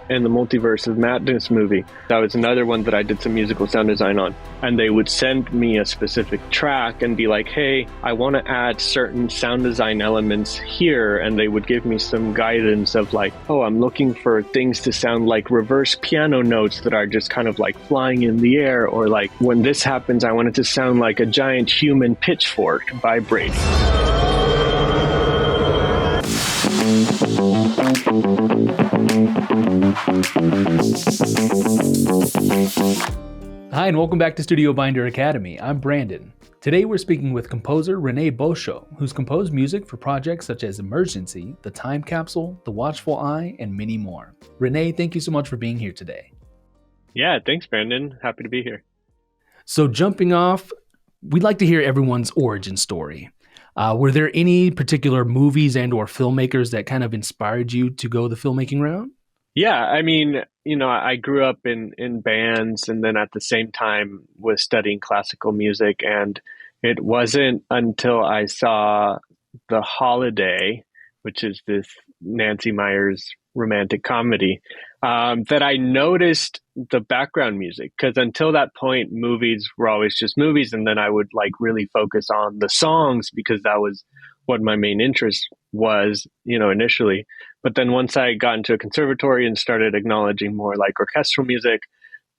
in the Multiverse of Madness movie. That was another one that I did some musical sound design on. And they would send me a specific track and be like, hey, I want to add certain sound design elements here. And they would give me some guidance of like, oh, I'm looking for things to sound like reverse piano notes that are just kind of like flying in the air. Or like when this happens, I want it to sound like a giant human pitchfork vibrating. Hi, and welcome back to StudioBinder Academy. I'm Brandon. Today we're speaking with composer Rene Boscio, who's composed music for projects such as Emergency, the Time Capsule, the Watchful Eye, and many more. Rene, thank you so much for being here today. Yeah, thanks, Brandon. Happy to be here. So jumping off, we'd like to hear everyone's origin story. Were there any particular movies and or filmmakers that kind of inspired you to go the filmmaking route? Yeah, I mean, I grew up in bands and then at the same time was studying classical music. And it wasn't until I saw The Holiday, which is this Nancy Meyers romantic comedy, that I noticed the background music. Because until that point, movies were always just movies. And then I would like really focus on the songs because that was what my main interest was, initially. But then once I got into a conservatory and started acknowledging more like orchestral music,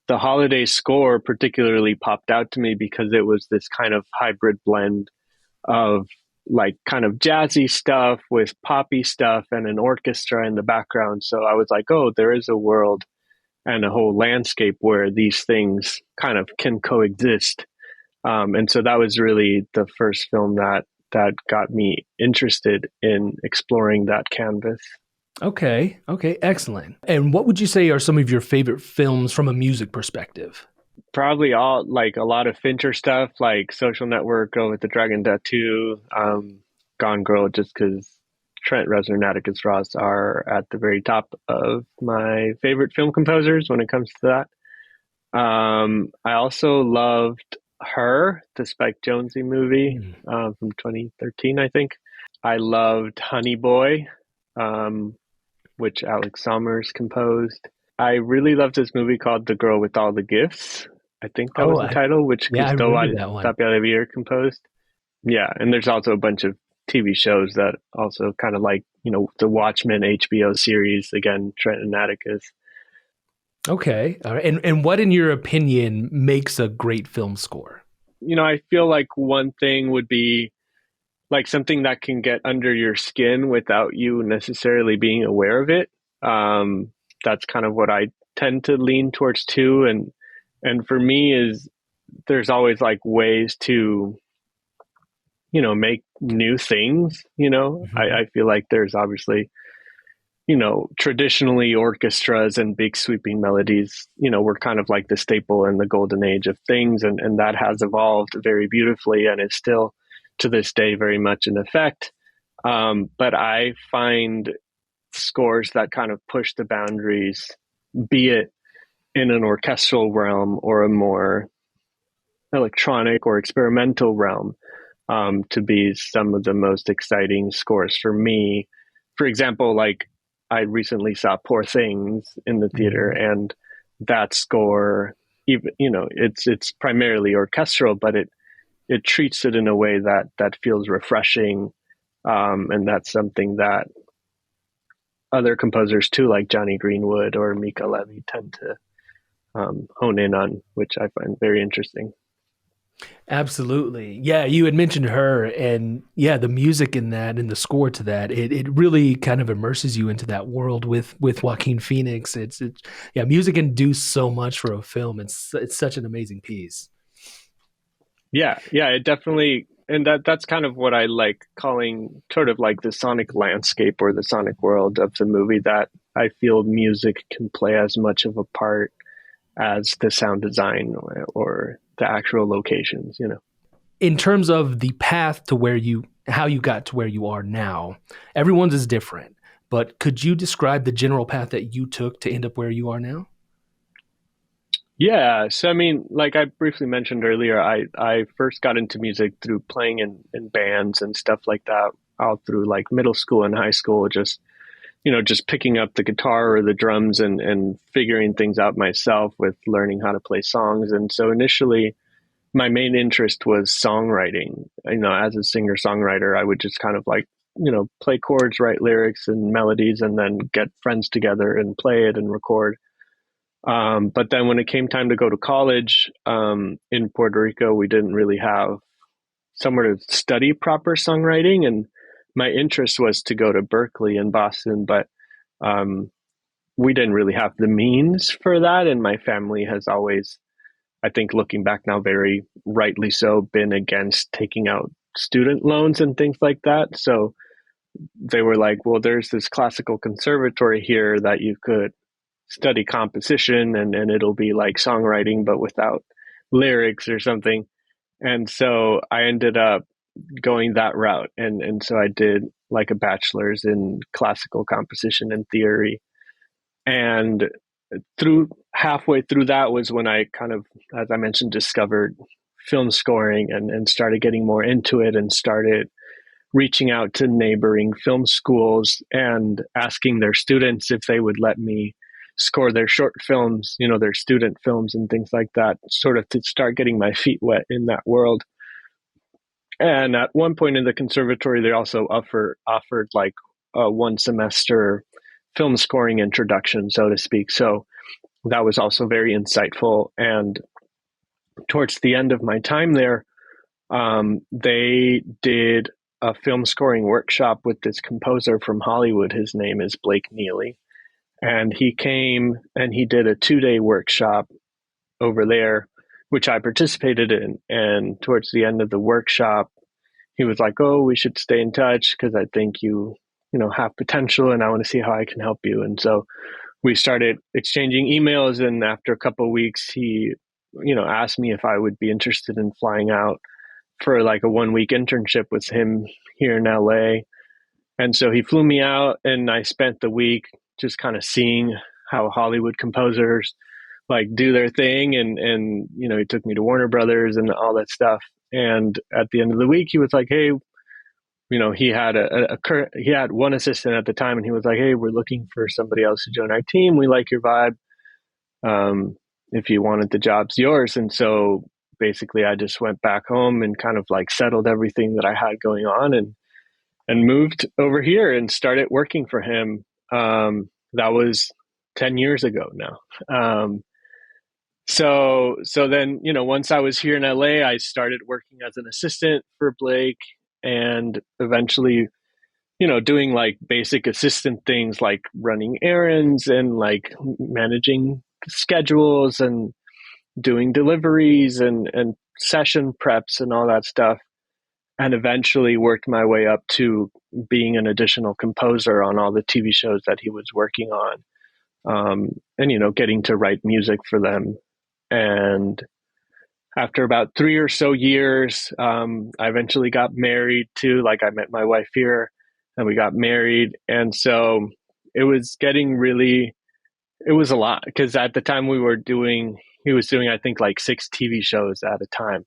the Holiday score particularly popped out to me because it was this kind of hybrid blend of like kind of jazzy stuff with poppy stuff and an orchestra in the background. So I was like, oh, there is a world and a whole landscape where these things kind of can coexist. And so that was really the first film that got me interested in exploring that canvas. Okay, excellent. And what would you say are some of your favorite films from a music perspective? Probably all like a lot of Fincher stuff, like Social Network, Girl with the Dragon Tattoo, Gone Girl, just because Trent Reznor and Atticus Ross are at the very top of my favorite film composers when it comes to that. I also loved Her, the Spike Jonze movie from 2013, I think. I loved Honey Boy, which Alex Sommers composed. I really loved this movie called The Girl with All the Gifts. I think that was the title, which Cristóbal Tapia composed. Yeah, and there's also a bunch of TV shows that also kind of like, the Watchmen HBO series, again, Trent and Atticus. Okay. All right. And what, in your opinion, makes a great film score? I feel like one thing would be like something that can get under your skin without you necessarily being aware of it. That's kind of what I tend to lean towards too. And for me is there's always like ways to, make new things, Mm-hmm. I feel like there's obviously, traditionally orchestras and big sweeping melodies, were kind of like the staple in the golden age of things. And that has evolved very beautifully and is still to this day very much in effect. But I find scores that kind of push the boundaries, be it in an orchestral realm or a more electronic or experimental realm, to be some of the most exciting scores for me. For example, like I recently saw Poor Things in the theater, and that score, even it's primarily orchestral, but it treats it in a way that feels refreshing, and that's something that other composers too, like Johnny Greenwood or Mika Levy, tend to hone in on, which I find very interesting. Absolutely. Yeah, you had mentioned Her, and yeah, the music in that and the score to that, it really kind of immerses you into that world with Joaquin Phoenix. It's music can do so much for a film. It's such an amazing piece. Yeah, it definitely, and that's kind of what I like calling sort of like the sonic landscape or the sonic world of the movie, that I feel music can play as much of a part as the sound design or the actual locations, In terms of the path to how you got to where you are now, everyone's is different, but could you describe the general path that you took to end up where you are now? Yeah. So, I mean, like I briefly mentioned earlier, I first got into music through playing in bands and stuff like that all through like middle school and high school, just, just picking up the guitar or the drums and figuring things out myself with learning how to play songs. And so initially, my main interest was songwriting. As a singer songwriter, I would just kind of like, play chords, write lyrics and melodies, and then get friends together and play it and record. But then when it came time to go to college in Puerto Rico, we didn't really have somewhere to study proper songwriting. And my interest was to go to Berkeley in Boston, but um, we didn't really have the means for that. And my family has always, I think looking back now, very rightly so, been against taking out student loans and things like that. So they were like, well, there's this classical conservatory here that you could study composition and it'll be like songwriting, but without lyrics or something. And so I ended up going that route. And so I did like a bachelor's in classical composition and theory. And through halfway through that was when I kind of, as I mentioned, discovered film scoring and started getting more into it and started reaching out to neighboring film schools and asking their students if they would let me score their short films, their student films and things like that, sort of to start getting my feet wet in that world. And at one point in the conservatory, they also offered like a 1 semester film scoring introduction, so to speak. So that was also very insightful. And towards the end of my time there, they did a film scoring workshop with this composer from Hollywood. His name is Blake Neely. And he came and he did a 2-day workshop over there, which I participated in. And towards the end of the workshop, he was like, oh, we should stay in touch because I think you have potential and I want to see how I can help you. And so we started exchanging emails. And after a couple of weeks, he, asked me if I would be interested in flying out for like a 1-week internship with him here in LA. And so he flew me out and I spent the week just kind of seeing how Hollywood composers like do their thing. And he took me to Warner Brothers and all that stuff. And at the end of the week, he was like, hey, he had he had one assistant at the time, and he was like, hey, we're looking for somebody else to join our team. We like your vibe. If you wanted the job's yours. And so basically I just went back home and kind of like settled everything that I had going on and moved over here and started working for him. That was 10 years ago now. So then, once I was here in LA, I started working as an assistant for Blake and eventually, doing like basic assistant things like running errands and like managing schedules and doing deliveries and session preps and all that stuff. And eventually worked my way up to being an additional composer on all the TV shows that he was working on. And getting to write music for them. And after about 3 or so years, I eventually got married too. Like I met my wife here and we got married. And so it was it was a lot because at the time he was doing, I think like 6 TV shows at a time.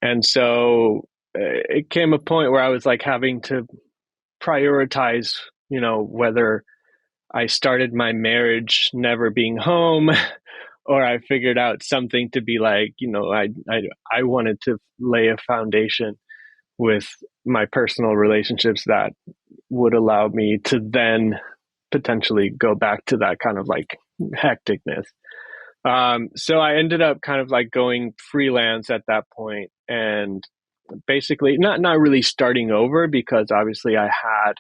And so it came a point where I was like having to prioritize, whether I started my marriage never being home or I figured out something to be like, I wanted to lay a foundation with my personal relationships that would allow me to then potentially go back to that kind of like hecticness. So I ended up kind of like going freelance at that point and basically not really starting over because obviously I had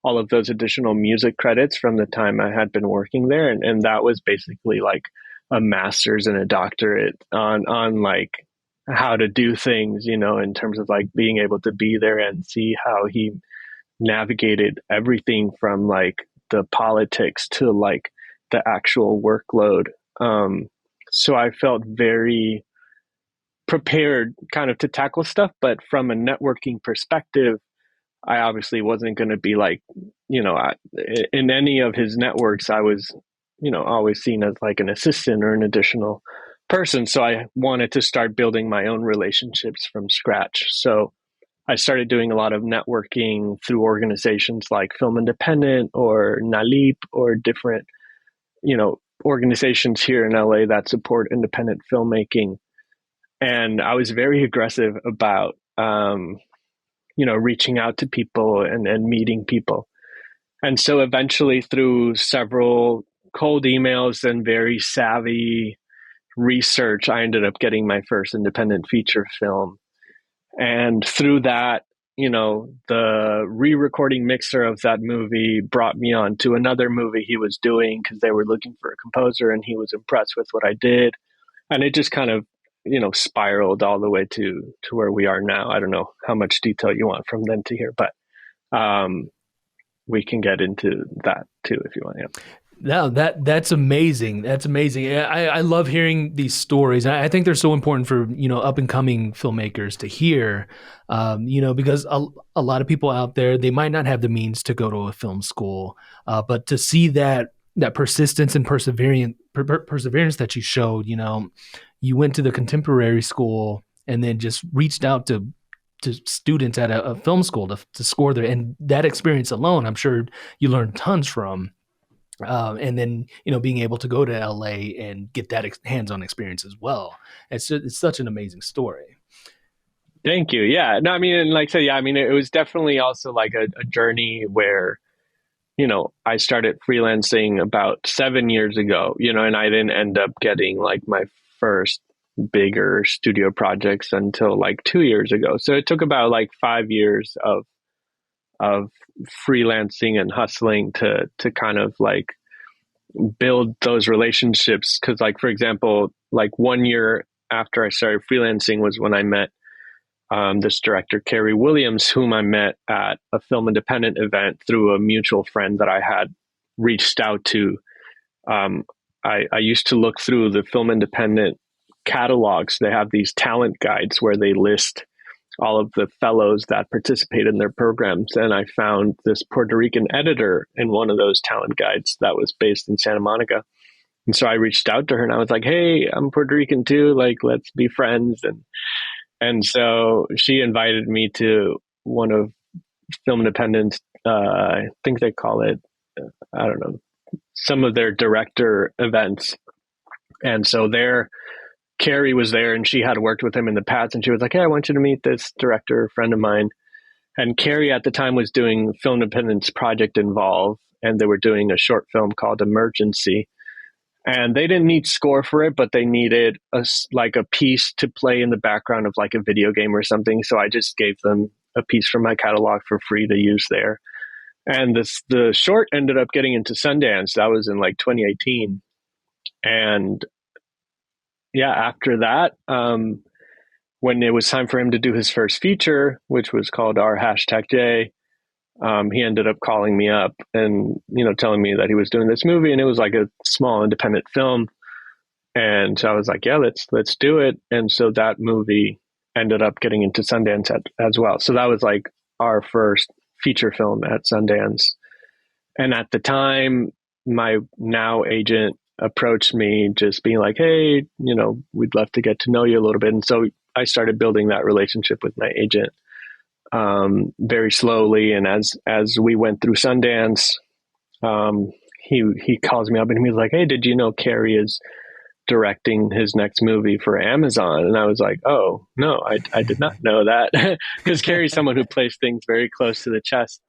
all of those additional music credits from the time I had been working there. And that was basically like a master's and a doctorate on like how to do things, in terms of like being able to be there and see how he navigated everything from like the politics to like the actual workload. So I felt very prepared kind of to tackle stuff, but from a networking perspective, I obviously wasn't going to be like, in any of his networks, I was, always seen as like an assistant or an additional person. So I wanted to start building my own relationships from scratch. So I started doing a lot of networking through organizations like Film Independent or Nalip or different, organizations here in LA that support independent filmmaking. And I was very aggressive about, reaching out to people and meeting people. And so eventually, through several cold emails and very savvy research, I ended up getting my first independent feature film. And through that, the re-recording mixer of that movie brought me on to another movie he was doing because they were looking for a composer and he was impressed with what I did. And it just kind of, spiraled all the way to where we are now. I don't know how much detail you want from then to here, but we can get into that too if you want. Yeah. No, that's amazing. That's amazing. I love hearing these stories. I think they're so important for up and coming filmmakers to hear, because a lot of people out there, they might not have the means to go to a film school, but to see that persistence and perseverance that you showed, you went to the contemporary school and then just reached out to students at a film school to score there, and that experience alone, I'm sure you learned tons from. And then being able to go to LA and get that hands-on experience as well. It's such an amazing story. Thank you. Yeah. No, I mean, and like I said, yeah, I mean, it was definitely also like a journey where, I started freelancing about 7 years ago, and I didn't end up getting like my first bigger studio projects until like 2 years ago. So it took about like 5 years of freelancing and hustling to kind of like build those relationships. Cause like, for example, like 1 year after I started freelancing was when I met this director, Carrie Williams, whom I met at a Film Independent event through a mutual friend that I had reached out to. I used to look through the Film Independent catalogs. They have these talent guides where they list all of the fellows that participate in their programs. And I found this Puerto Rican editor in one of those talent guides that was based in Santa Monica. And so I reached out to her and I was like, hey, I'm Puerto Rican too. Like, let's be friends. And so she invited me to one of Film Independent's, I think they call it, I don't know, some of their director events. And so Carrie was there and she had worked with him in the past. And she was like, hey, I want you to meet this director friend of mine. And Carrie at the time was doing Film Independent's Project Involve. And they were doing a short film called Emergency. And they didn't need score for it, but they needed a piece to play in the background of like a video game or something. So I just gave them a piece from my catalog for free to use there. And the short ended up getting into Sundance. That was in like 2018. And yeah, after that, when it was time for him to do his first feature, which was called R#J, he ended up calling me up and, telling me that he was doing this movie, and it was like a small independent film. And so I was like, yeah, let's do it. And so that movie ended up getting into Sundance as well. So that was like our first feature film at Sundance. And at the time, my now agent approached me just being like, hey, we'd love to get to know you a little bit. And so I started building that relationship with my agent very slowly. And as we went through Sundance, he calls me up and he was like, hey, did you know Carrie is directing his next movie for Amazon? And I was like, oh, no, I did not know that, because Carrie's someone who plays things very close to the chest.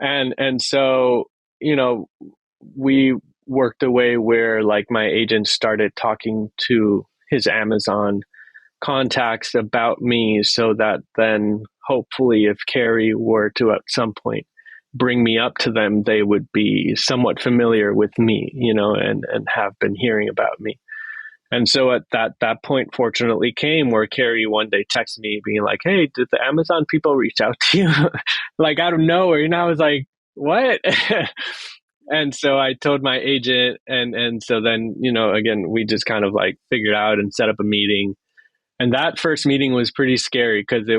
And so, we worked a way where like my agent started talking to his Amazon contacts about me, so that then hopefully if Carrie were to at some point bring me up to them, they would be somewhat familiar with me, and have been hearing about me. And so at that point, fortunately, came where Carrie one day texted me being like, hey, did the Amazon people reach out to you? Like out of nowhere. And I was like, what? And so I told my agent, and so then, again, we just kind of like figured out and set up a meeting. And that first meeting was pretty scary because it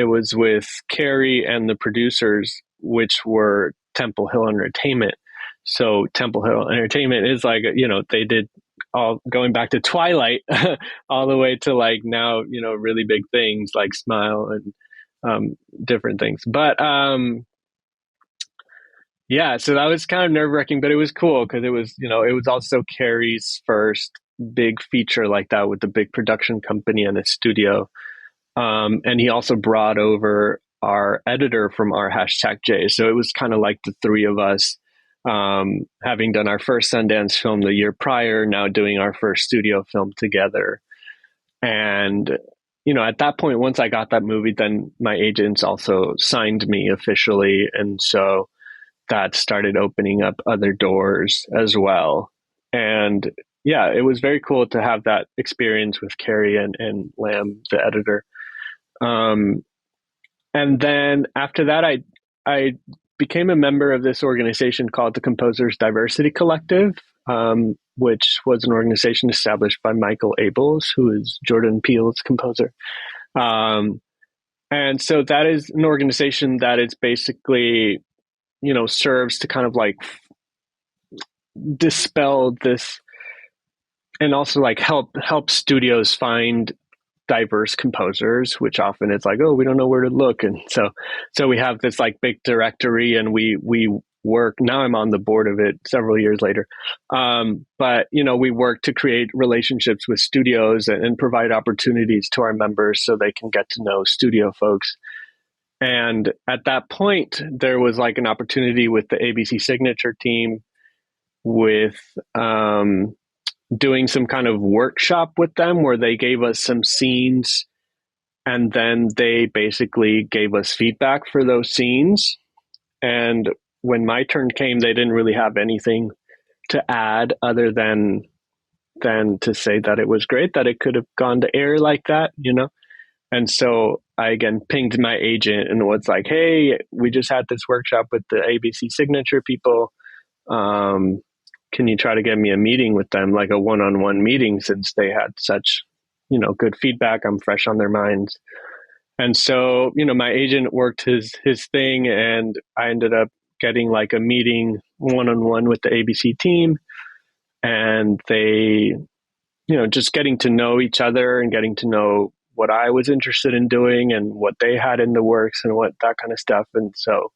was with Carrie and the producers, which were Temple Hill Entertainment. So Temple Hill Entertainment is like, they did all going back to Twilight all the way to like now, really big things like Smile different things. But yeah, so that was kind of nerve wracking, but it was cool because it was, it was also Carrie's first big feature like that with the big production company and a studio. And he also brought over our editor from our #J. So it was kind of like the three of us, having done our first Sundance film the year prior, now doing our first studio film together. And, at that point, once I got that movie, then my agents also signed me officially. And so that started opening up other doors as well. And yeah, it was very cool to have that experience with Carrie and Lamb, the editor. And then after that, I became a member of this organization called the Composers Diversity Collective, which was an organization established by Michael Abels, who is Jordan Peele's composer. And so that is an organization that is basically, serves to kind of like dispel this and also like help studios find diverse composers, which often it's like, oh, we don't know where to look. And so we have this like big directory, and we work. Now I'm on the board of it several years later. But we work to create relationships with studios and provide opportunities to our members so they can get to know studio folks. And at that point, there was like an opportunity with the ABC Signature team with doing some kind of workshop with them where they gave us some scenes, and then they basically gave us feedback for those scenes. And when my turn came, they didn't really have anything to add other than to say that it was great, that it could have gone to air like that, And so I again pinged my agent and was like, hey, we just had this workshop with the ABC Signature people. Can you try to get me a meeting with them, like a one-on-one meeting, since they had such, good feedback? I'm fresh on their minds. And so, my agent worked his thing, and I ended up getting like a meeting one-on-one with the ABC team, and they, just getting to know each other and getting to know what I was interested in doing and what they had in the works and what that kind of stuff. And so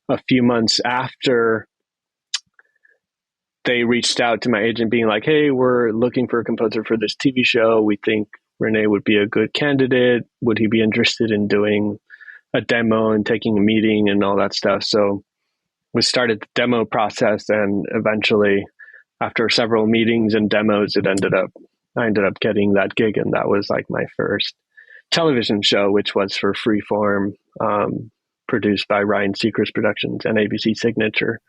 a few months after, they reached out to my agent being like, hey, we're looking for a composer for this TV show. We think Rene would be a good candidate. Would he be interested in doing a demo and taking a meeting and all that stuff? So we started the demo process, and eventually after several meetings and demos, I ended up getting that gig. And that was like my first television show, which was for Freeform, produced by Ryan Seacrest Productions and ABC Signature.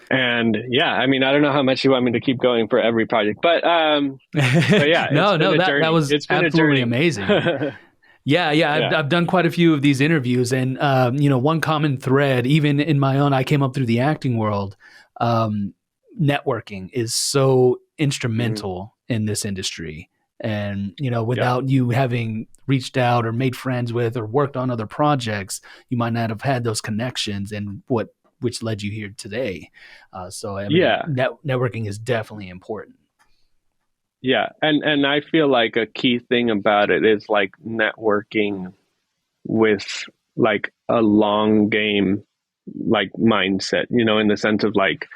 And yeah, I mean, I don't know how much you want me to keep going for every project, but yeah, that was absolutely amazing. Yeah. I've done quite a few of these interviews, and one common thread, even in my own, I came up through the acting world. Networking is so instrumental in this industry, and without you having reached out or made friends with or worked on other projects, you might not have had those connections and which led you here today. So I mean, networking is definitely important. Yeah. And I feel like a key thing about it is like networking with like a long game, like mindset, in the sense of like,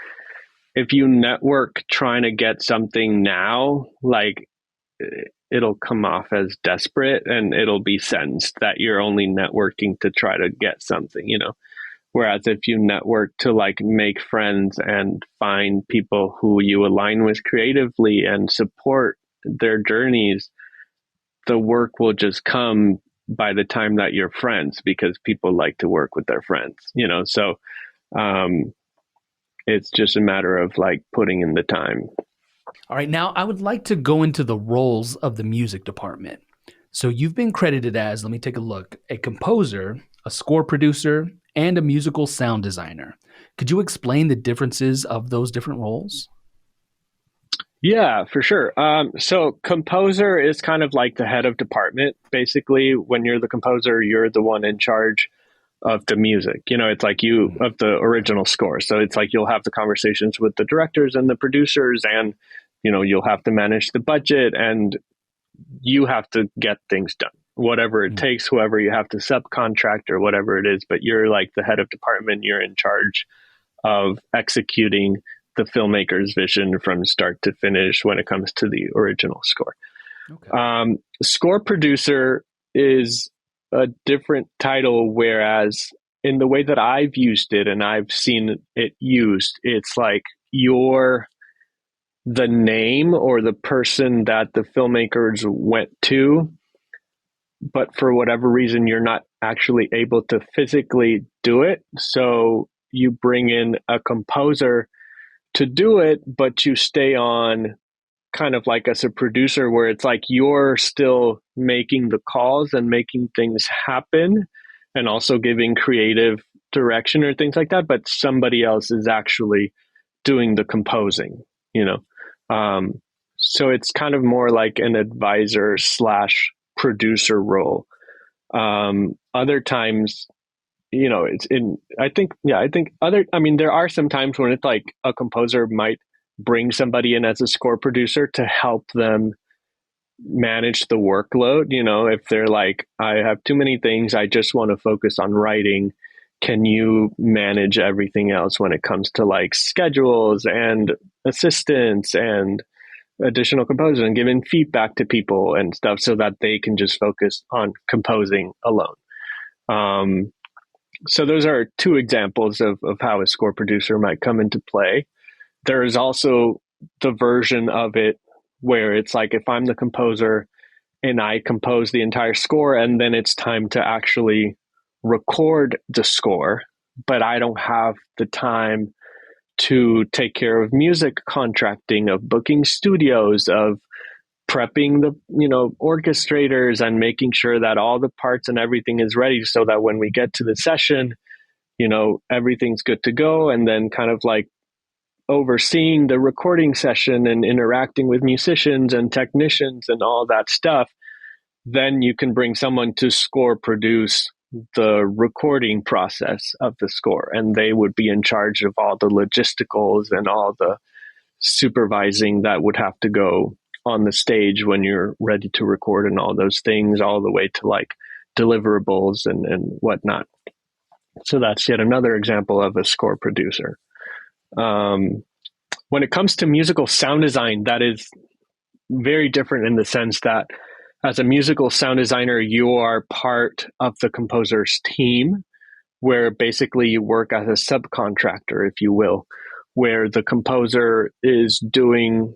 if you network trying to get something now, like it'll come off as desperate, and it'll be sensed that you're only networking to try to get something, Whereas if you network to like make friends and find people who you align with creatively and support their journeys, the work will just come by the time that you're friends, because people like to work with their friends, So it's just a matter of like putting in the time. All right. Now I would like to go into the roles of the music department. So you've been credited as, let me take a look, a composer, a score producer, and a musical sound designer. Could you explain the differences of those different roles? Yeah, for sure. So composer is kind of like the head of department. Basically, when you're the composer, you're the one in charge of the music. It's like you of the original score. So it's like you'll have the conversations with the directors and the producers, and you'll have to manage the budget, and you have to get things done. whatever it Mm. takes, whoever you have to subcontract or whatever it is, but you're like the head of department, you're in charge of executing the filmmaker's vision from start to finish when it comes to the original score. Okay. Score producer is a different title, whereas in the way that I've used it and I've seen it used, it's like you're the name or the person that the filmmakers went to, but for whatever reason, you're not actually able to physically do it. So you bring in a composer to do it, but you stay on kind of like as a producer where it's like you're still making the calls and making things happen and also giving creative direction or things like that, but somebody else is actually doing the composing, you know. So it's kind of more like an advisor slash producer role. Other times, you know, it's in, I think I mean, there are some times when it's like a composer might bring somebody in as a score producer to help them manage the workload. You know, if they're like, I have too many things, I just want to focus on writing. Can you manage everything else when it comes to like schedules and assistants and additional composers and giving feedback to people and stuff so that they can just focus on composing alone? So those are two examples of how a score producer might come into play. There is also the version of it where it's like if I'm the composer and I compose the entire score and then it's time to actually record the score, but I don't have the time to take care of music contracting, of booking studios, of prepping the, you know, orchestrators and making sure that all the parts and everything is ready so that when we get to the session, you know, everything's good to go. And then kind of like overseeing the recording session and interacting with musicians and technicians and all that stuff, then you can bring someone to score produce the recording process of the score. And they would be in charge of all the logisticals and all the supervising that would have to go on the stage when you're ready to record and all those things, all the way to like deliverables and whatnot. So that's yet another example of a score producer. When it comes to musical sound design, that is very different in the sense that as a musical sound designer, you are part of the composer's team, where basically you work as a subcontractor, if you will, where the composer is doing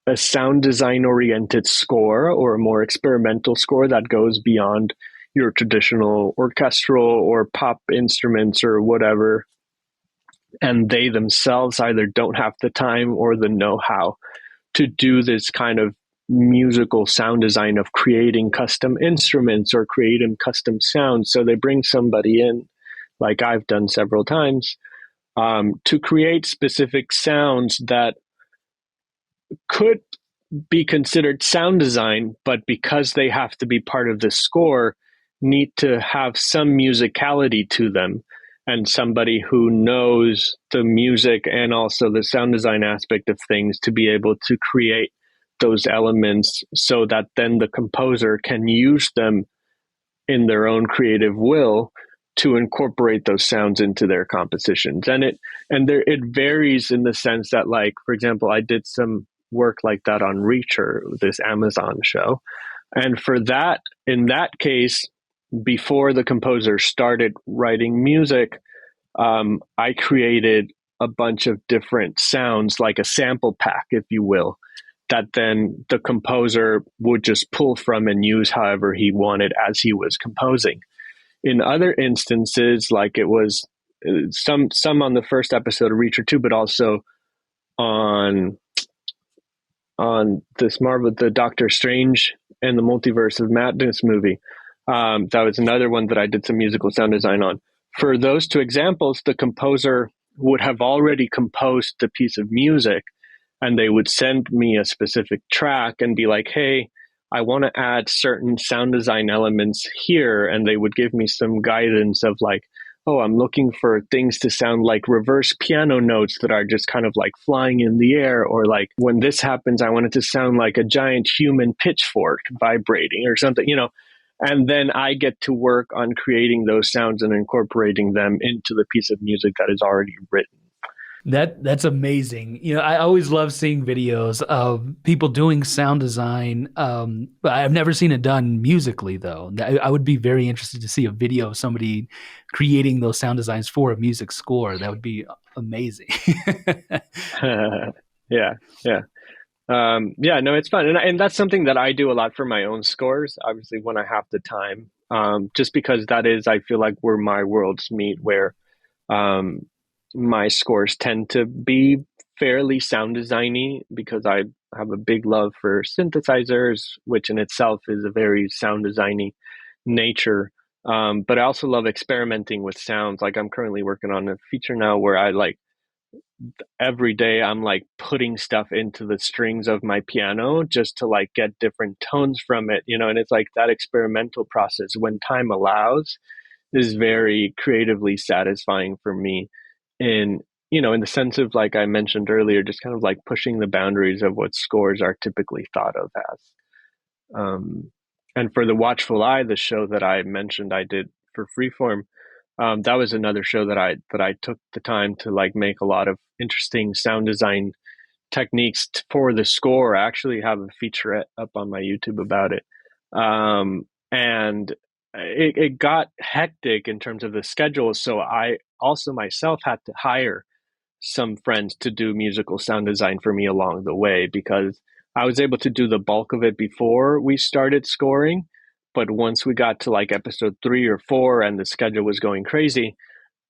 a sound design oriented score or a more experimental score that goes beyond your traditional orchestral or pop instruments or whatever. And they themselves either don't have the time or the know-how to do this kind of musical sound design of creating custom instruments or creating custom sounds. So they bring somebody in, like I've done several times, to create specific sounds that could be considered sound design, but because they have to be part of the score, need to have some musicality to them, and somebody who knows the music and also the sound design aspect of things to be able to create those elements so that then the composer can use them in their own creative will to incorporate those sounds into their compositions. And it varies in the sense that, like, for example, I did some work like that on Reacher, this Amazon show. And for that, in that case, before the composer started writing music, I created a bunch of different sounds, like a sample pack, if you will, that then the composer would just pull from and use however he wanted as he was composing. In other instances, like it was some on the first episode of Reacher 2, but also on this the Doctor Strange and the Multiverse of Madness movie. That was another one that I did some musical sound design on. For those two examples, the composer would have already composed the piece of music, and they would send me a specific track and be like, hey, I want to add certain sound design elements here. And they would give me some guidance of like, oh, I'm looking for things to sound like reverse piano notes that are just kind of like flying in the air. Or like when this happens, I want it to sound like a giant human pitchfork vibrating or something, you know. And then I get to work on creating those sounds and incorporating them into the piece of music that is already written. That's amazing. I always love seeing videos of people doing sound design. But I've never seen it done musically, though. I would be very interested to see a video of somebody creating those sound designs for a music score. That would be amazing. Yeah, yeah. Yeah, no, it's fun. And that's something that I do a lot for my own scores, obviously, when I have the time. Just because that is, I feel like, where my worlds meet, where um, my scores tend to be fairly sound designy because I have a big love for synthesizers, which in itself is a very sound designy nature. But I also love experimenting with sounds. Like I'm currently working on a feature now where I like every day I'm like putting stuff into the strings of my piano just to like get different tones from it, and it's like that experimental process when time allows is very creatively satisfying for me in in the sense of like I mentioned earlier, just kind of like pushing the boundaries of what scores are typically thought of as. And for the Watchful Eye, the show that I mentioned I did for Freeform, that was another show that I took the time to like make a lot of interesting sound design techniques for the score. I actually have a featurette up on my YouTube about it. And it got hectic in terms of the schedule. So I also myself had to hire some friends to do musical sound design for me along the way because I was able to do the bulk of it before we started scoring. But once we got to like episode 3 or 4 and the schedule was going crazy,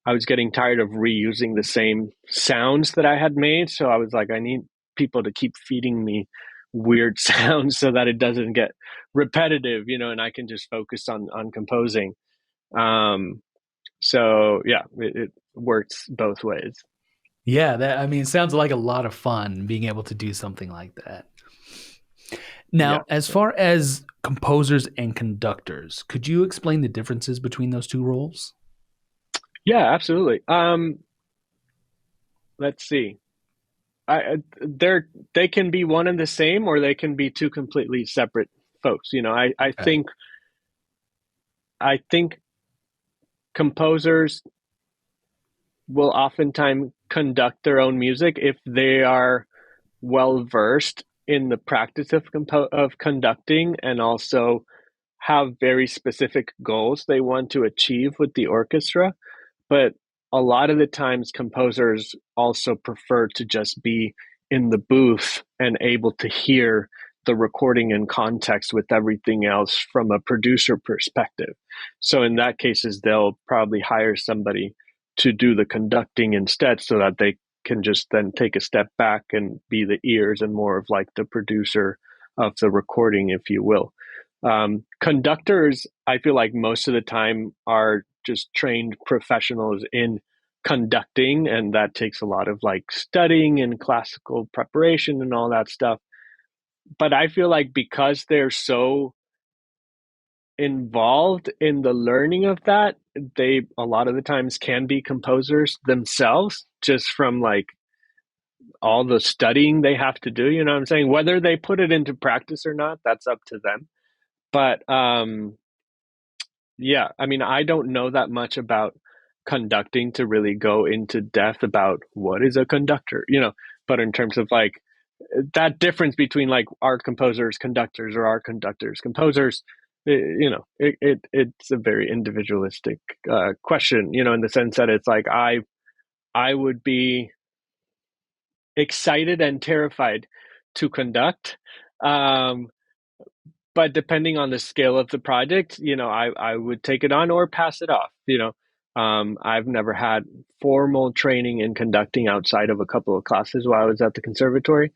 I was getting tired of reusing the same sounds that I had made. So I was like, I need people to keep feeding me weird sounds so that it doesn't get repetitive, and I can just focus on composing. Um, so yeah, it works both ways. Yeah, it sounds like a lot of fun being able to do something like that. Yeah. Now, as far as composers and conductors, could you explain the differences between those two roles? Yeah, absolutely. Let's see. They can be one and the same, or they can be two completely separate folks. Okay. I think composers will oftentimes conduct their own music if they are well versed in the practice of conducting and also have very specific goals they want to achieve with the orchestra. But a lot of the times, composers also prefer to just be in the booth and able to hear the recording in context with everything else from a producer perspective. So, in that cases, they'll probably hire somebody to do the conducting instead so that they can just then take a step back and be the ears and more of like the producer of the recording, if you will. Conductors, I feel like most of the time are just trained professionals in conducting, and that takes a lot of like studying and classical preparation and all that stuff. But I feel like because they're so involved in the learning of that, they a lot of the times can be composers themselves just from like all the studying they have to do, you know what I'm saying? Whether they put it into practice or not, that's up to them. But yeah, I mean, I don't know that much about conducting to really go into depth about what is a conductor, but in terms of like that difference between like our composers, conductors, or our conductors, composers, it's a very individualistic question, in the sense that it's like I would be excited and terrified to conduct. Um, but depending on the scale of the project, I would take it on or pass it off. I've never had formal training in conducting outside of a couple of classes while I was at the conservatory.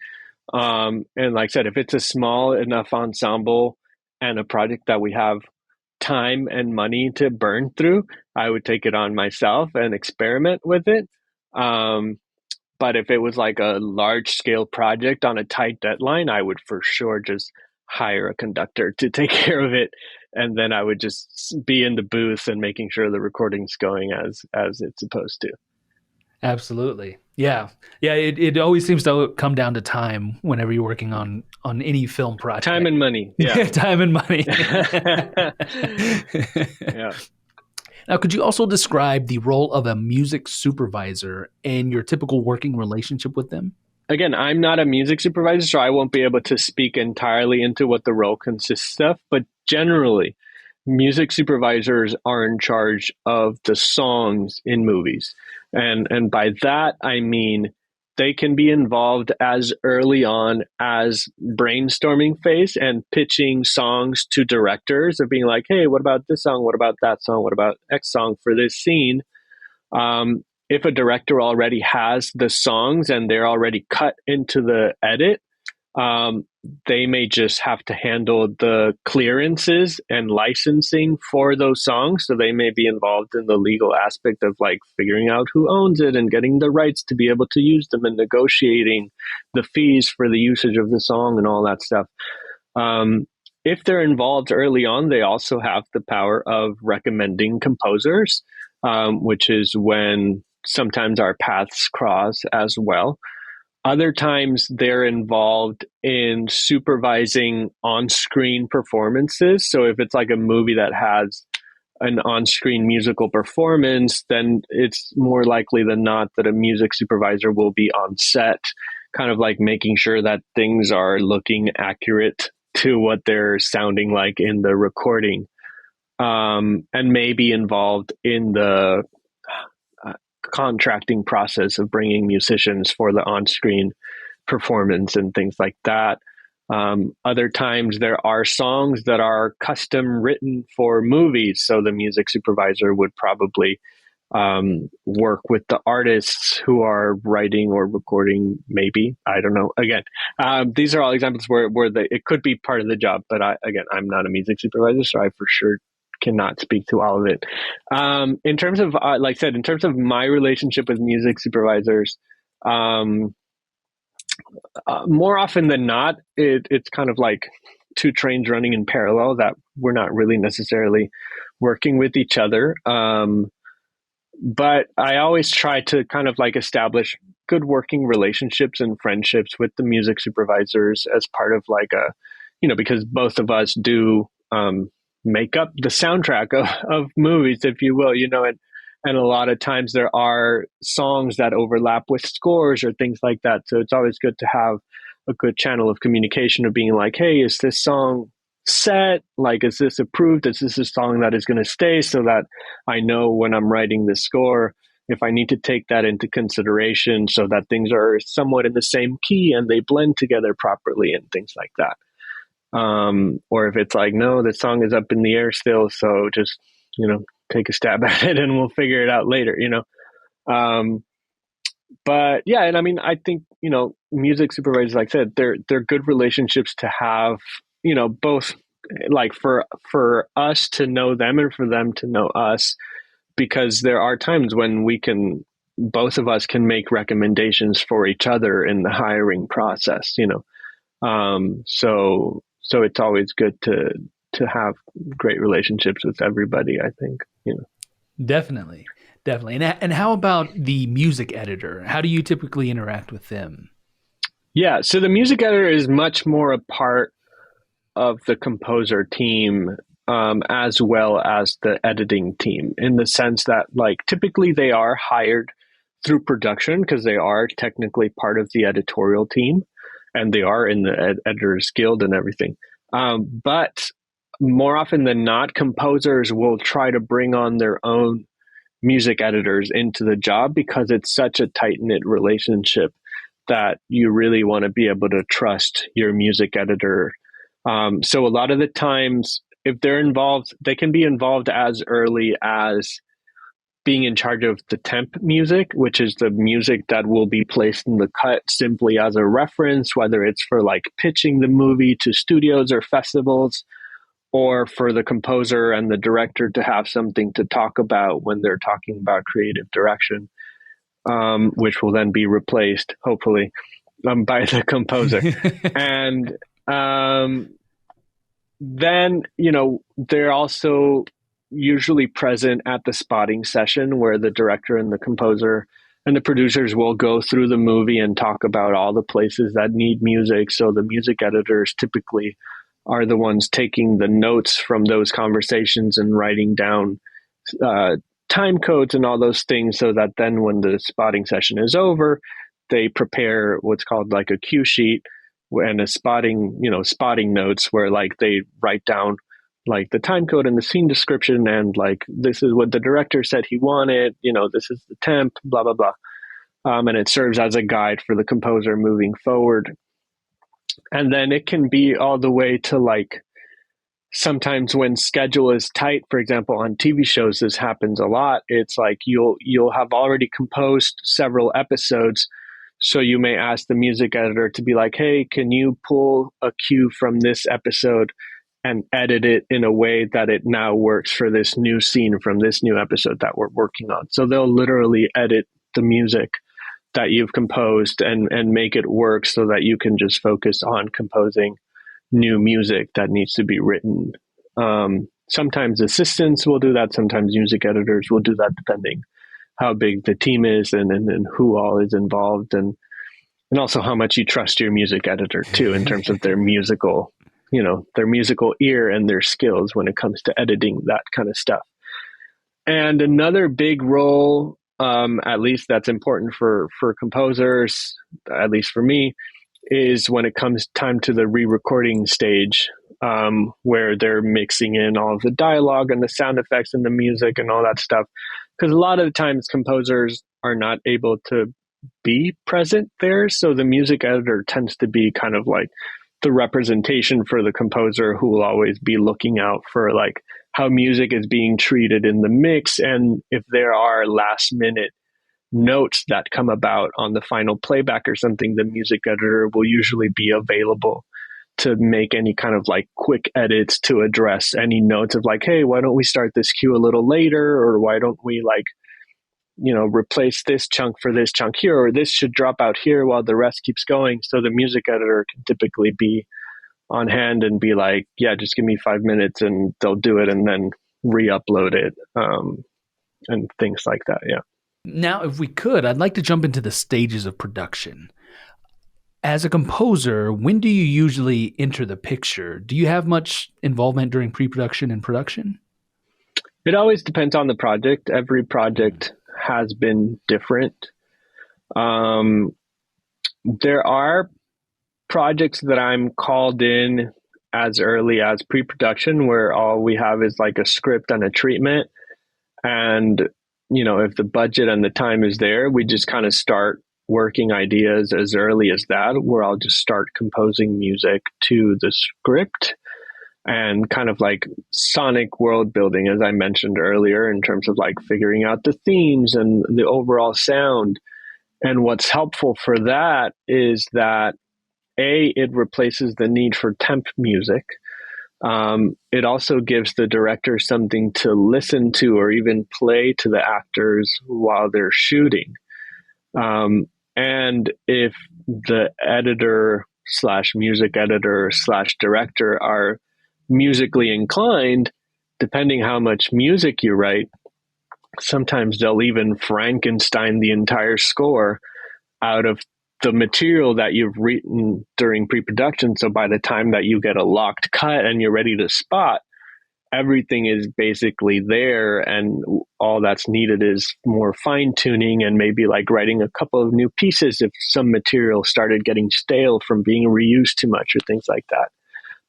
And like I said, if it's a small enough ensemble and a project that we have time and money to burn through, I would take it on myself and experiment with it. Um, but if it was like a large scale project on a tight deadline, I would for sure just hire a conductor to take care of it. And then I would just be in the booth and making sure the recording's going as it's supposed to. Absolutely. Yeah. Yeah. It always seems to come down to time whenever you're working on any film Time project. and money. Yeah. Time and money. Yeah. Now, could you also describe the role of a music supervisor and your typical working relationship with them? Again, I'm not a music supervisor, so I won't be able to speak entirely into what the role consists of. But generally, music supervisors are in charge of the songs in movies. And by that, I mean they can be involved as early on as brainstorming phase and pitching songs to directors of being like, hey, what about this song? What about that song? What about X song for this scene? If a director already has the songs and they're already cut into the edit, um, they may just have to handle the clearances and licensing for those songs. So they may be involved in the legal aspect of like figuring out who owns it and getting the rights to be able to use them and negotiating the fees for the usage of the song and all that stuff. Um, if they're involved early on, they also have the power of recommending composers, which is when sometimes our paths cross as well. Other times they're involved in supervising on screen performances. So if it's like a movie that has an on screen musical performance, then it's more likely than not that a music supervisor will be on set, kind of like making sure that things are looking accurate to what they're sounding like in the recording, and may be involved in the contracting process of bringing musicians for the on-screen performance and things like that. Other times there are songs that are custom written for movies, so the music supervisor would probably work with the artists who are writing or recording. Maybe, I don't know. Again, these are all examples where it could be part of the job, but I'm not a music supervisor, so I for sure cannot speak to all of it. In terms of, like I said, in terms of my relationship with music supervisors, um, more often than not, it's kind of like two trains running in parallel that we're not really necessarily working with each other. But I always try to kind of like establish good working relationships and friendships with the music supervisors as part of like a, because both of us do make up the soundtrack of movies, if you will, and a lot of times there are songs that overlap with scores or things like that. So it's always good to have a good channel of communication of being like, hey, is this song set? Like, is this approved? Is this a song that is going to stay, so that I know when I'm writing the score, if I need to take that into consideration so that things are somewhat in the same key and they blend together properly and things like that. Or if it's like, no, the song is up in the air still, so just, take a stab at it and we'll figure it out later. Um, but yeah, and I mean, I think, music supervisors, like I said, they're good relationships to have, both like for us to know them and for them to know us, because there are times when both of us can make recommendations for each other in the hiring process. So it's always good to have great relationships with everybody, I think. Definitely. Definitely. And how about the music editor? How do you typically interact with them? Yeah, so the music editor is much more a part of the composer team, as well as the editing team, in the sense that, like, typically they are hired through production because they are technically part of the editorial team and they are in the editors guild and everything. But more often than not, composers will try to bring on their own music editors into the job because it's such a tight-knit relationship that you really want to be able to trust your music editor. So a lot of the times, if they're involved, they can be involved as early as being in charge of the temp music, which is the music that will be placed in the cut simply as a reference, whether it's for like pitching the movie to studios or festivals, or for the composer and the director to have something to talk about when they're talking about creative direction, which will then be replaced, hopefully, by the composer. And then, they're also usually present at the spotting session where the director and the composer and the producers will go through the movie and talk about all the places that need music. So the music editors typically are the ones taking the notes from those conversations and writing down time codes and all those things, so that then when the spotting session is over, they prepare what's called like a cue sheet and a spotting notes, where like they write down like the time code and the scene description, and like, this is what the director said he wanted, this is the temp, blah, blah, blah. And it serves as a guide for the composer moving forward. And then it can be all the way to like, sometimes when schedule is tight, for example, on TV shows, this happens a lot. It's like you'll have already composed several episodes. So you may ask the music editor to be like, hey, can you pull a cue from this episode and edit it in a way that it now works for this new scene from this new episode that we're working on. So they'll literally edit the music that you've composed and make it work so that you can just focus on composing new music that needs to be written. Sometimes assistants will do that. Sometimes music editors will do that, depending how big the team is and who all is involved, and also how much you trust your music editor too, in terms of their musical ear and their skills when it comes to editing that kind of stuff. And another big role, at least that's important for composers, at least for me, is when it comes time to the re-recording stage, where they're mixing in all of the dialogue and the sound effects and the music and all that stuff. Because a lot of the times composers are not able to be present there. So the music editor tends to be kind of like the representation for the composer, who will always be looking out for like how music is being treated in the mix. And if there are last minute notes that come about on the final playback or something, the music editor will usually be available to make any kind of like quick edits to address any notes of like, hey, why don't we start this cue a little later? Or why don't we replace this chunk for this chunk here, or this should drop out here while the rest keeps going. So the music editor can typically be on hand and be like, yeah, just give me 5 minutes, and they'll do it and then re-upload it, and things like that. Yeah. Now, if we could, I'd like to jump into the stages of production. As a composer, when do you usually enter the picture? Do you have much involvement during pre-production and production? It always depends on the project. Every project has been different. There are projects that I'm called in as early as pre-production, where all we have is like a script and a treatment. And, if the budget and the time is there, we just kind of start working ideas as early as that, where I'll just start composing music to the script and kind of like sonic world building, as I mentioned earlier, in terms of like figuring out the themes and the overall sound. And what's helpful for that is that it replaces the need for temp music. It also gives the director something to listen to or even play to the actors while they're shooting. And if the editor / music editor / director are musically inclined, depending how much music you write, sometimes they'll even Frankenstein the entire score out of the material that you've written during pre-production. So by the time that you get a locked cut and you're ready to spot, everything is basically there, and all that's needed is more fine tuning and maybe like writing a couple of new pieces if some material started getting stale from being reused too much or things like that.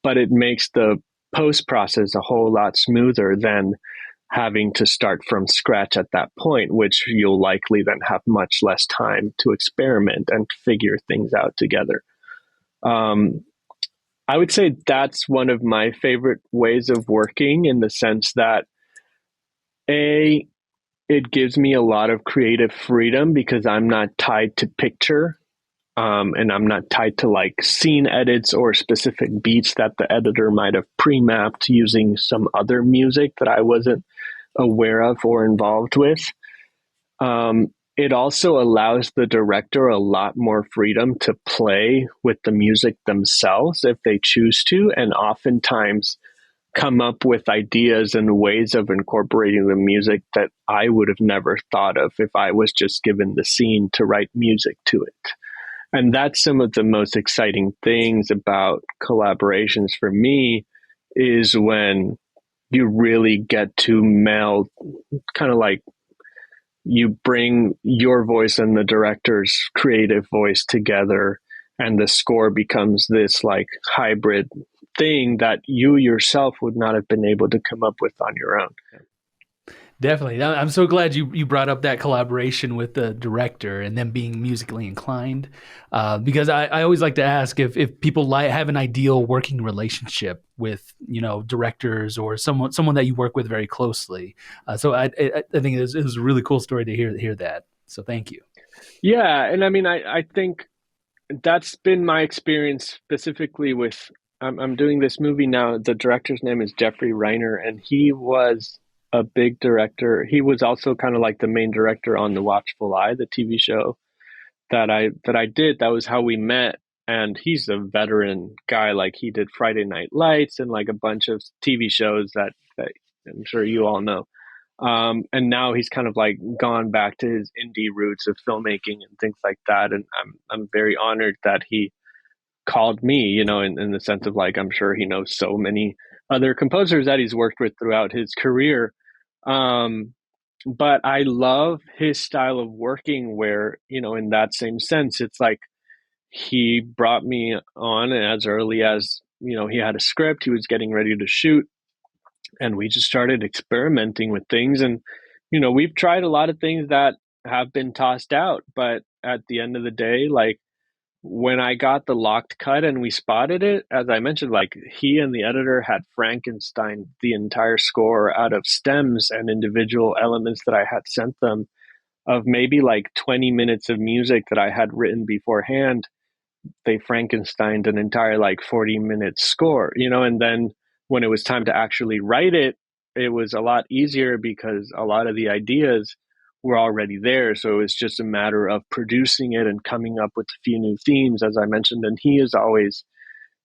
But it makes the post process a whole lot smoother than having to start from scratch at that point, which you'll likely then have much less time to experiment and figure things out together. I would say that's one of my favorite ways of working, in the sense that it gives me a lot of creative freedom because I'm not tied to picture, and I'm not tied to like scene edits or specific beats that the editor might have pre-mapped using some other music that I wasn't aware of or involved with. It also allows the director a lot more freedom to play with the music themselves if they choose to. And oftentimes come up with ideas and ways of incorporating the music that I would have never thought of if I was just given the scene to write music to it. And that's some of the most exciting things about collaborations for me, is when you really get to meld, kind of like you bring your voice and the director's creative voice together, and the score becomes this like hybrid thing that you yourself would not have been able to come up with on your own. Definitely. I'm so glad you brought up that collaboration with the director and them being musically inclined, because I always like to ask if people have an ideal working relationship with, directors or someone that you work with very closely. So I think it was a really cool story to hear that. So thank you. Yeah, and I mean, I think that's been my experience specifically with. I'm doing this movie now. The director's name is Jeffrey Reiner, and he was a big director. He was also kind of like the main director on the Watchful Eye, the TV show that I did. That was how we met. And he's a veteran guy. Like, he did Friday Night Lights and like a bunch of TV shows that I'm sure you all know. And now he's kind of like gone back to his indie roots of filmmaking and things like that. And I'm very honored that he called me, in the sense of like, I'm sure he knows so many other composers that he's worked with throughout his career. Um, but I love his style of working where, in that same sense, it's like he brought me on as early as, he had a script, he was getting ready to shoot, and we just started experimenting with things. And, we've tried a lot of things that have been tossed out, but at the end of the day, like, when I got the locked cut and we spotted it, as I mentioned, like, he and the editor had Frankenstein the entire score out of stems and individual elements that I had sent them, of maybe like 20 minutes of music that I had written beforehand. They Frankensteined an entire like 40-minute score, and then when it was time to actually write it, it was a lot easier because a lot of the ideas were already there. So it was just a matter of producing it and coming up with a few new themes, as I mentioned. And he is always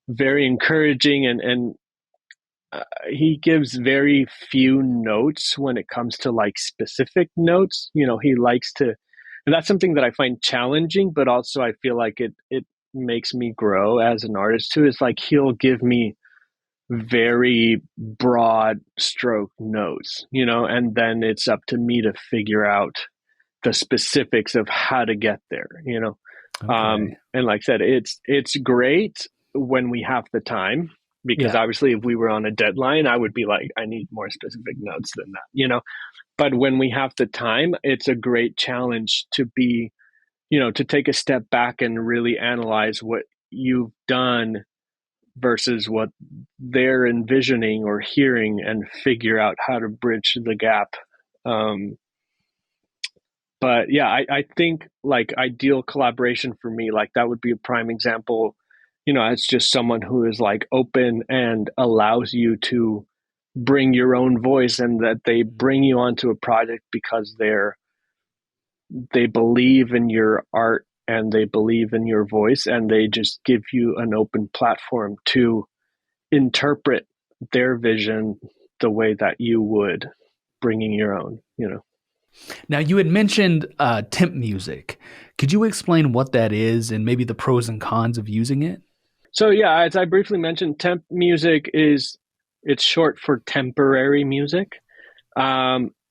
very encouraging, and he gives very few notes when it comes to like specific notes. He likes to, and that's something that I find challenging, but also I feel like it makes me grow as an artist too. It's like he'll give me very broad stroke notes, and then it's up to me to figure out the specifics of how to get there. Okay. And like I said, it's great when we have the time, because Yeah. obviously if we were on a deadline, I would be like, I need more specific notes than that. But when we have the time, it's a great challenge to be, to take a step back and really analyze what you've done versus what they're envisioning or hearing, and figure out how to bridge the gap. But yeah, I think like ideal collaboration for me, like that would be a prime example. It's just someone who is like open and allows you to bring your own voice, and that they bring you onto a project because they believe in your art and they believe in your voice, and they just give you an open platform to interpret their vision the way that you would, bringing your own. Now, you had mentioned temp music. Could you explain what that is and maybe the pros and cons of using it? So yeah, as I briefly mentioned, temp music it's short for temporary music.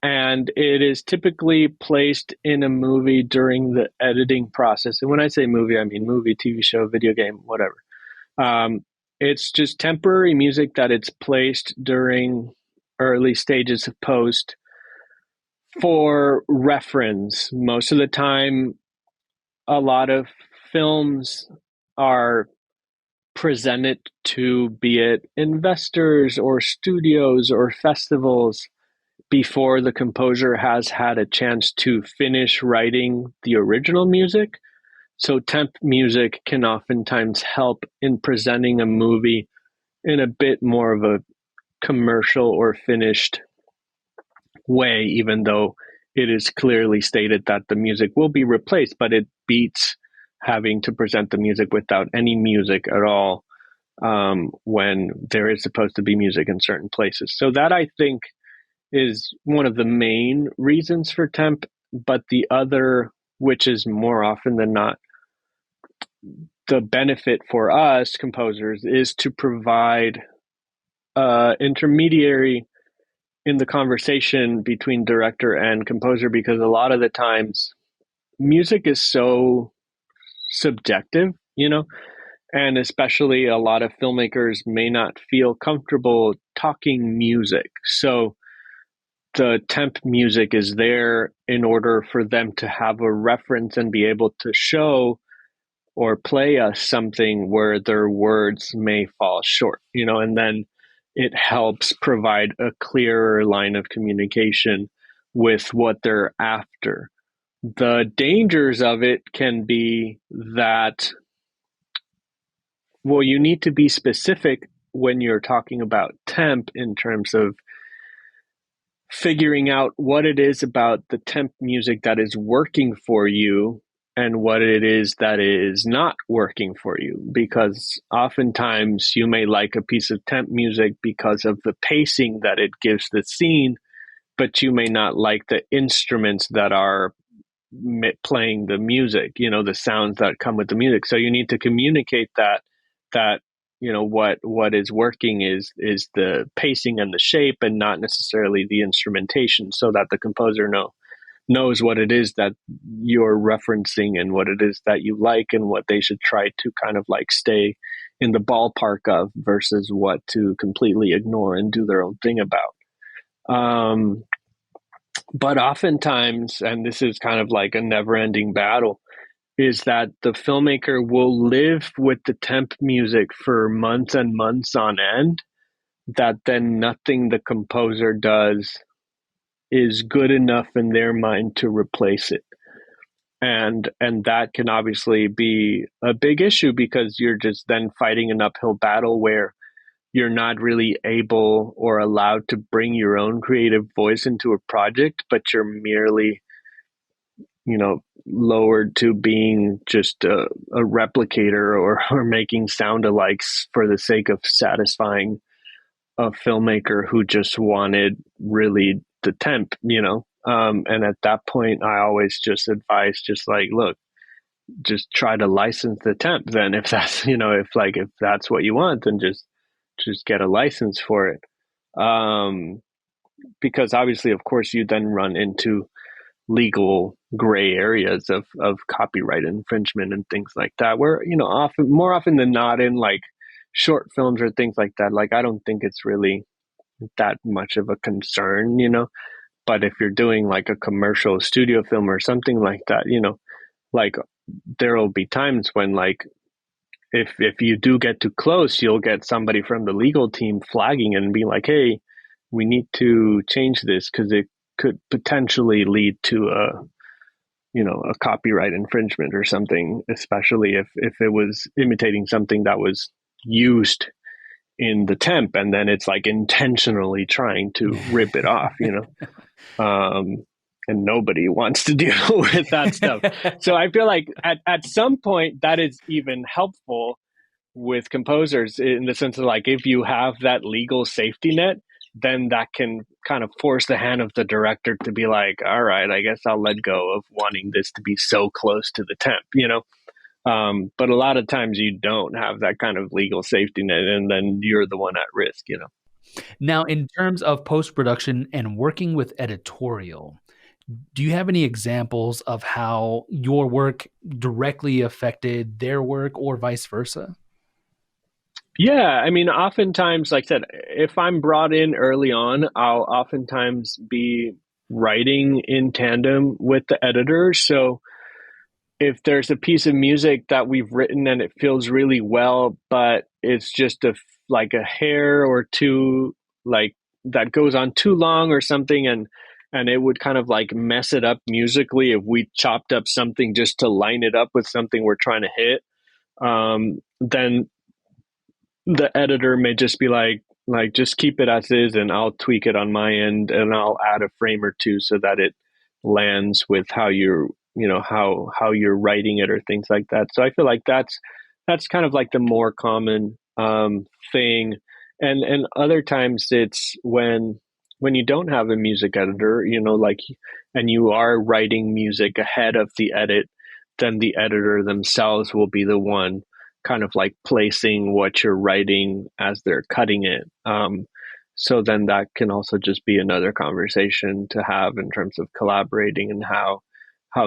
And it is typically placed in a movie during the editing process. And when I say movie, I mean movie, TV show, video game, whatever. It's just temporary music that it's placed during early stages of post for reference. Most of the time, a lot of films are presented to, be it investors or studios or festivals, before the composer has had a chance to finish writing the original music. So temp music can oftentimes help in presenting a movie in a bit more of a commercial or finished way, even though it is clearly stated that the music will be replaced, but it beats having to present the music without any music at all. when there is supposed to be music in certain places. So that I think is one of the main reasons for temp. But the other, which is more often than not the benefit for us composers, is to provide intermediary in the conversation between director and composer, because a lot of the times music is so subjective, and especially a lot of filmmakers may not feel comfortable talking music. So the temp music is there in order for them to have a reference and be able to show or play us something where their words may fall short, and then it helps provide a clearer line of communication with what they're after. The dangers of it can be that, well, you need to be specific when you're talking about temp in terms of figuring out what it is about the temp music that is working for you and what it is that is not working for you. Because oftentimes you may like a piece of temp music because of the pacing that it gives the scene, but you may not like the instruments that are playing the music, the sounds that come with the music. So you need to communicate that what is working is the pacing and the shape, and not necessarily the instrumentation, so that the composer knows what it is that you're referencing and what it is that you like, and what they should try to kind of like stay in the ballpark of, versus what to completely ignore and do their own thing about. But oftentimes, and this is kind of like a never-ending battle, is that the filmmaker will live with the temp music for months and months on end, that then nothing the composer does is good enough in their mind to replace it. And that can obviously be a big issue, because you're just then fighting an uphill battle where you're not really able or allowed to bring your own creative voice into a project, but you're merely, lowered to being just a replicator, or making sound alikes for the sake of satisfying a filmmaker who just wanted really the temp, and at that point, I always just advise, just like, look, just try to license the temp. Then if that's, if that's what you want, then just get a license for it. Because obviously, of course, you then run into legal gray areas of copyright infringement and things like that, where, more often than not, in like short films or things like that, like, I don't think it's really that much of a concern, but if you're doing like a commercial studio film or something like that, like, there will be times when, like, if you do get too close, you'll get somebody from the legal team flagging it and being like, hey, we need to change this because it could potentially lead to a copyright infringement or something, especially if it was imitating something that was used in the temp, and then it's like intentionally trying to rip it off, and nobody wants to deal with that stuff. So I feel like at some point that is even helpful with composers, in the sense of, like, if you have that legal safety net, then that can kind of force the hand of the director to be like, all right, I guess I'll let go of wanting this to be so close to the temp, but a lot of times you don't have that kind of legal safety net, and then you're the one at risk, Now, in terms of post-production and working with editorial, do you have any examples of how your work directly affected their work, or vice versa? Yeah, I mean, oftentimes, like I said, if I'm brought in early on, I'll oftentimes be writing in tandem with the editor. So if there's a piece of music that we've written and it feels really well, but it's just like a hair or two, like, that goes on too long or something, and it would kind of like mess it up musically if we chopped up something just to line it up with something we're trying to hit, then the editor may just be like, just keep it as is, and I'll tweak it on my end, and I'll add a frame or two so that it lands with how you're, how you're writing it, or things like that. So I feel like that's kind of like the more common thing. And other times it's when you don't have a music editor, like, and you are writing music ahead of the edit, then the editor themselves will be the one kind of like placing what you're writing as they're cutting it. So then that can also just be another conversation to have in terms of collaborating and how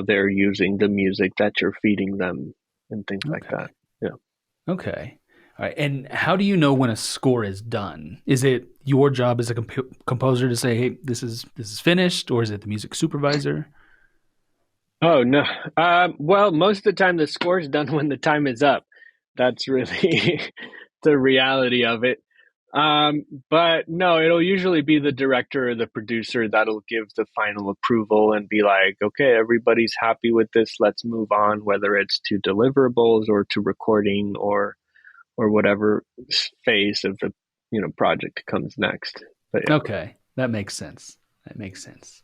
they're using the music that you're feeding them and things like that. Okay. Yeah. Okay. All right. And how do you know when a score is done? Is it your job as a composer to say, "Hey, this is finished," or is it the music supervisor? Oh no. Well, most of the time the score's done when the time is up. That's really the reality of it. But no, it'll usually be the director or the producer that'll give the final approval and be like, okay, everybody's happy with this. Let's move on, whether it's to deliverables or to recording or whatever phase of the project comes next. But yeah. Okay, that makes sense. That makes sense.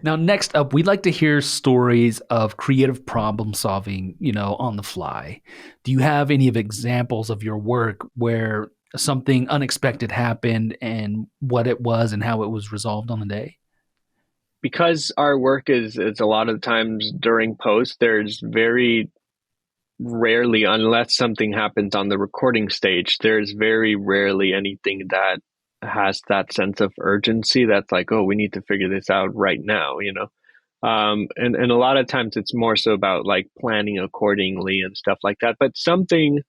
Now, next up, we'd like to hear stories of creative problem solving, on the fly. Do you have any of examples of your work where something unexpected happened and what it was and how it was resolved on the day? Because our work is a lot of times during post, there's very rarely, unless something happens on the recording stage, there's very rarely anything that has that sense of urgency that's like, oh, we need to figure this out right now. And a lot of times it's more so about like planning accordingly and stuff like that. But something,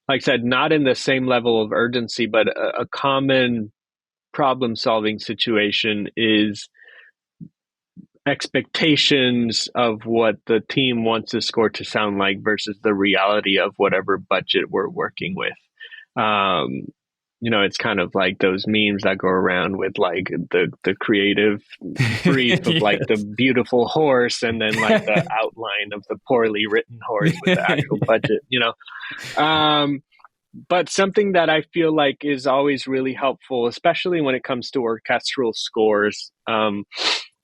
like I said, not in the same level of urgency, but a common problem solving situation is expectations of what the team wants the score to sound like versus the reality of whatever budget we're working with. Um, it's kind of like those memes that go around with like the creative brief of like the Yes. beautiful horse and then like the outline of the poorly written horse with the actual budget. Um, but something that I feel like is always really helpful, especially when it comes to orchestral scores,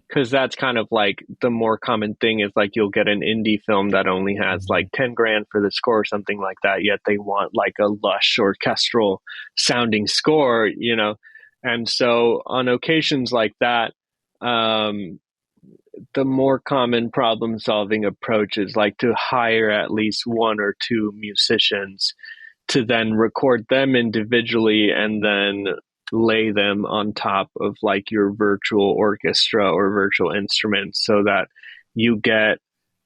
because that's kind of like the more common thing is like you'll get an indie film that only has like 10 grand for the score or something like that, yet they want like a lush orchestral sounding score. And so on occasions like that, um, the more common problem solving approach is like to hire at least one or two musicians to then record them individually and then lay them on top of like your virtual orchestra or virtual instruments so that you get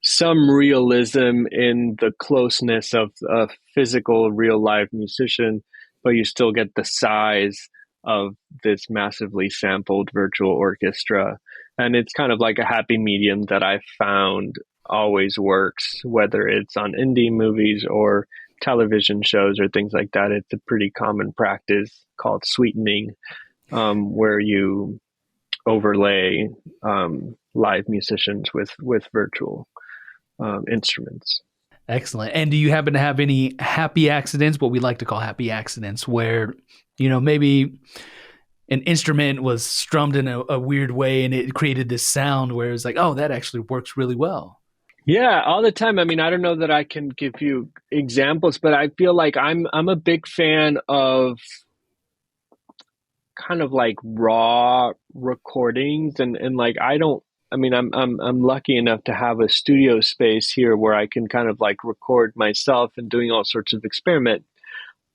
some realism in the closeness of a physical real live musician, but you still get the size of this massively sampled virtual orchestra. And it's kind of like a happy medium that I found always works, whether it's on indie movies or television shows or things like that. It's a pretty common practice called sweetening, where you overlay live musicians with virtual instruments. Excellent. And do you happen to have any happy accidents, what we like to call happy accidents, where, maybe an instrument was strummed in a weird way and it created this sound where it's like, oh, that actually works really well? Yeah, all the time. I mean, I don't know that I can give you examples, but I feel like I'm a big fan of kind of like raw recordings and like I'm lucky enough to have a studio space here where I can kind of like record myself and doing all sorts of experiment,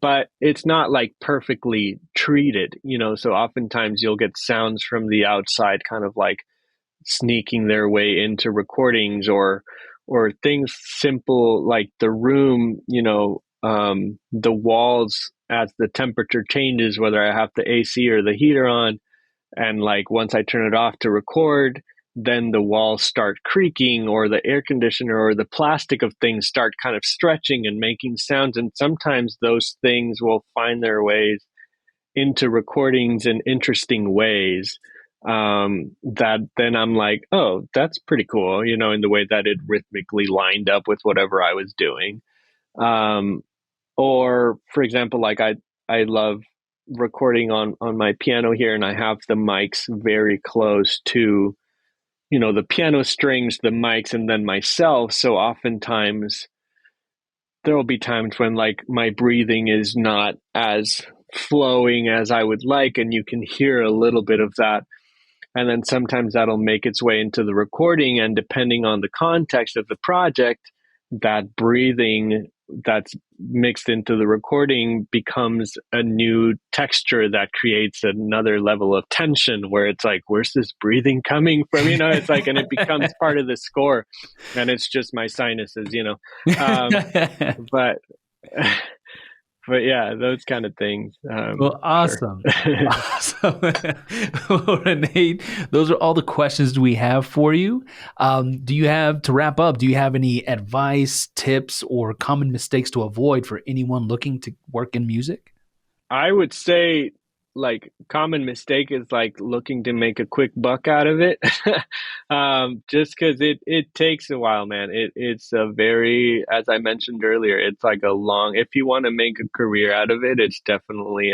but it's not like perfectly treated. So oftentimes you'll get sounds from the outside kind of like sneaking their way into recordings or things simple like the room, the walls as the temperature changes, whether I have the AC or the heater on, and like once I turn it off to record, then the walls start creaking or the air conditioner or the plastic of things start kind of stretching and making sounds. And sometimes those things will find their ways into recordings in interesting ways, that then I'm like, oh, that's pretty cool, in the way that it rhythmically lined up with whatever I was doing. Um, or for example, like I love recording on my piano here, and I have the mics very close to the piano strings, the mics, and then myself. So oftentimes there will be times when like my breathing is not as flowing as I would like, and you can hear a little bit of that. And then sometimes that'll make its way into the recording. And depending on the context of the project, that breathing that's mixed into the recording becomes a new texture that creates another level of tension where it's like, where's this breathing coming from? It's like, and it becomes part of the score, and it's just my sinuses. But but yeah, those kind of things. Well, awesome. Sure. Awesome. Well, Rene, those are all the questions we have for you. Do you have, to wrap up, do you have any advice, tips, or common mistakes to avoid for anyone looking to work in music? I would say like common mistake is like looking to make a quick buck out of it. Just because it takes a while, man. It's a very, as I mentioned earlier, it's like a long, if you want to make a career out of it, it's definitely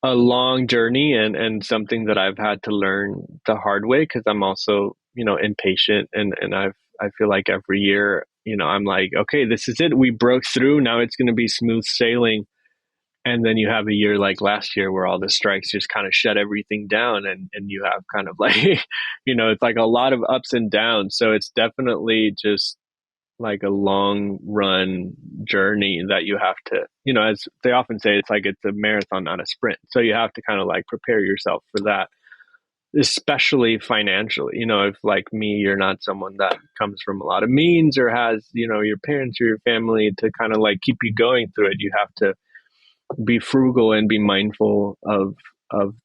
a long journey, and something that I've had to learn the hard way, because I'm also, impatient, and I feel like every year, I'm like, okay, this is it. We broke through. Now it's going to be smooth sailing. And then you have a year like last year where all the strikes just kind of shut everything down, and you have kind of like, it's like a lot of ups and downs. So it's definitely just like a long run journey that you have to, as they often say, it's like it's a marathon, not a sprint. So you have to kind of like prepare yourself for that, especially financially. If like me, you're not someone that comes from a lot of means or has, your parents or your family to kind of like keep you going through it. You have to be frugal and be mindful of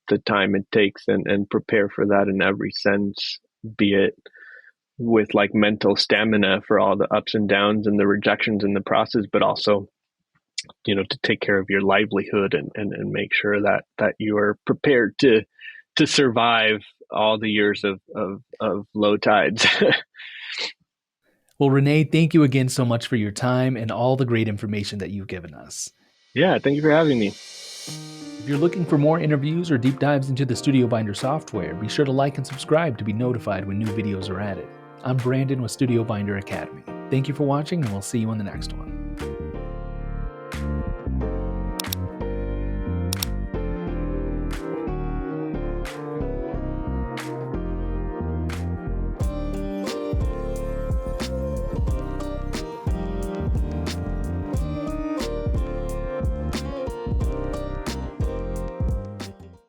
the time it takes, and prepare for that in every sense, be it with like mental stamina for all the ups and downs and the rejections in the process, but also, to take care of your livelihood, and make sure that you are prepared to survive all the years of low tides. Well, Rene, thank you again so much for your time and all the great information that you've given us. Yeah, thank you for having me. If you're looking for more interviews or deep dives into the StudioBinder software, be sure to like and subscribe to be notified when new videos are added. I'm Brandon with StudioBinder Academy. Thank you for watching, and we'll see you on the next one.